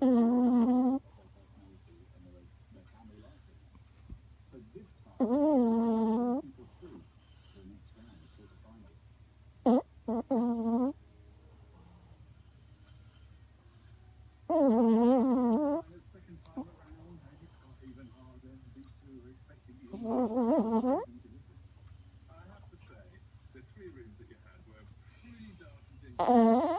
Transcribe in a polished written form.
I have to say, the three rooms that you had were pretty dark and dingy.